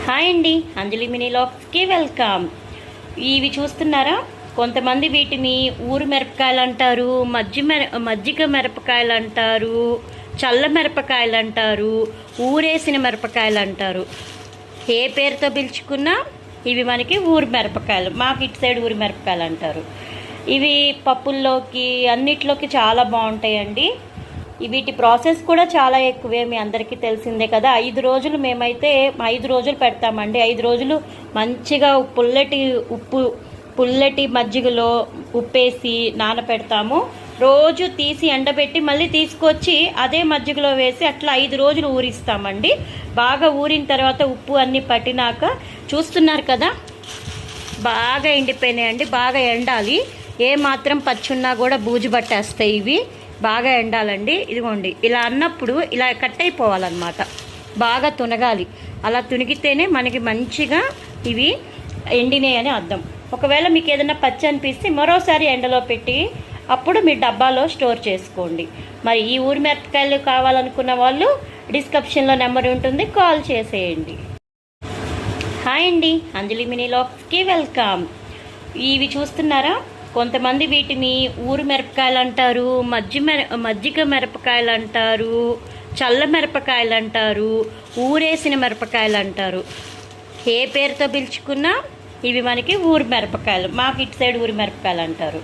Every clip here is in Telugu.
హాయ్ అండి, అంజలి మినీ లాగ్స్కి వెల్కమ్. ఇవి చూస్తున్నారా? కొంతమంది వీటిని ఊరు మిరపకాయలు అంటారు, మజ్జిగ మిరపకాయలు అంటారు, చల్ల మిరపకాయలు అంటారు, ఊరేసిన మిరపకాయలు అంటారు. ఏ పేరుతో పిలుచుకున్నా ఇవి మనకి ఊరు మిరపకాయలు. మాకు ఇటు సైడ్ ఊరు మిరపకాయలు అంటారు. ఇవి పప్పుల్లోకి అన్నిట్లోకి చాలా బాగుంటాయండి. వీటి ప్రాసెస్ కూడా చాలా ఎక్కువే, మీ అందరికీ తెలిసిందే కదా. 5 రోజులు మేమైతే 5 రోజులు పెడతామండి. 5 రోజులు మంచిగా పుల్లటి మజ్జిగలో ఉప్పేసి నానపెడతాము. రోజు తీసి ఎండబెట్టి మళ్ళీ తీసుకొచ్చి అదే మజ్జిగలో వేసి అట్లా 5 రోజులు ఊరిస్తామండి. బాగా ఊరిన తర్వాత ఉప్పు అన్నీ పట్టినాక చూస్తున్నారు కదా, బాగా ఎండిపోయినాయండి. బాగా ఎండాలి, ఏ మాత్రం పచ్చున్నా కూడా బూజు పట్టేస్తాయి. ఇవి బాగా ఎండాలండి. ఇదిగోండి, ఇలా అన్నప్పుడు ఇలా కట్ అయిపోవాలన్నమాట. బాగా తునగాలి. అలా తునిగితేనే మనకి మంచిగా ఇవి ఎండినాయి అని అర్థం. ఒకవేళ మీకు ఏదైనా పచ్చి అనిపిస్తే మరోసారి ఎండలో పెట్టి అప్పుడు మీ డబ్బాలో స్టోర్ చేసుకోండి. మరి ఈ ఊరి మిరపకాయలు కావాలనుకున్న వాళ్ళు డిస్క్రిప్షన్లో నెంబర్ ఉంటుంది, కాల్ చేసేయండి. హాయ్ అండి, అంజలి మినీ లాగ్స్కి వెల్కమ్. ఇవి చూస్తున్నారా? కొంతమంది వీటిని ఊరు మిరపకాయలు అంటారు, మజ్జిగ మిరపకాయలు అంటారు, చల్ల మిరపకాయలు అంటారు, ఊరేసిన మిరపకాయలు అంటారు. ఏ పేరుతో పిలుచుకున్నా ఇవి మనకి ఊరు మిరపకాయలు. మాకు ఇటు సైడ్ ఊరు మిరపకాయలు అంటారు.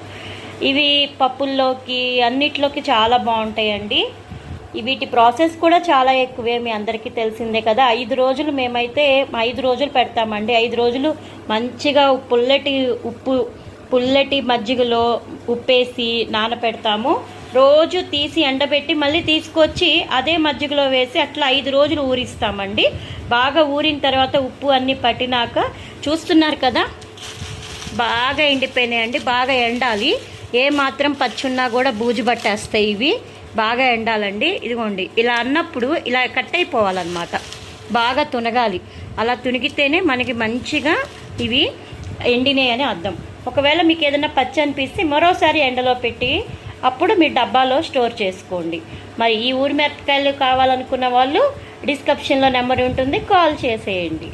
ఇవి పప్పుల్లోకి అన్నిట్లోకి చాలా బాగుంటాయండి. వీటి ప్రాసెస్ కూడా చాలా ఎక్కువే, మీ అందరికీ తెలిసిందే కదా. 5 రోజులు మేమైతే 5 రోజులు పెడతామండి. 5 రోజులు మంచిగా పుల్లటి మజ్జిగలో ఉప్పేసి నానపెడతాము. రోజు తీసి ఎండబెట్టి మళ్ళీ తీసుకొచ్చి అదే మజ్జిగలో వేసి అట్లా 5 రోజులు ఊరిస్తామండి. బాగా ఊరిన తర్వాత ఉప్పు అన్నీ పట్టినాక చూస్తున్నారు కదా, బాగా ఎండిపోయినాయండి. బాగా ఎండాలి, ఏ మాత్రం పచ్చున్నా కూడా బూజు పట్టేస్తాయి. ఇవి బాగా ఎండాలండి. ఇదిగోండి, ఇలా అన్నప్పుడు ఇలా కట్ అయిపోవాలన్నమాట. బాగా తునగాలి. అలా తునిగితేనే మనకి మంచిగా ఇవి ఎండినాయి అని అర్థం. ఒకవేళ మీకు ఏదైనా పచ్చి అనిపిస్తే మరోసారి ఎండలో పెట్టి అప్పుడు మీ డబ్బాలో స్టోర్ చేసుకోండి. మరి ఈ ఊరి మిరపకాయలు కావాలనుకున్న వాళ్ళు డిస్క్రిప్షన్లో నెంబర్ ఉంటుంది, కాల్ చేసేయండి.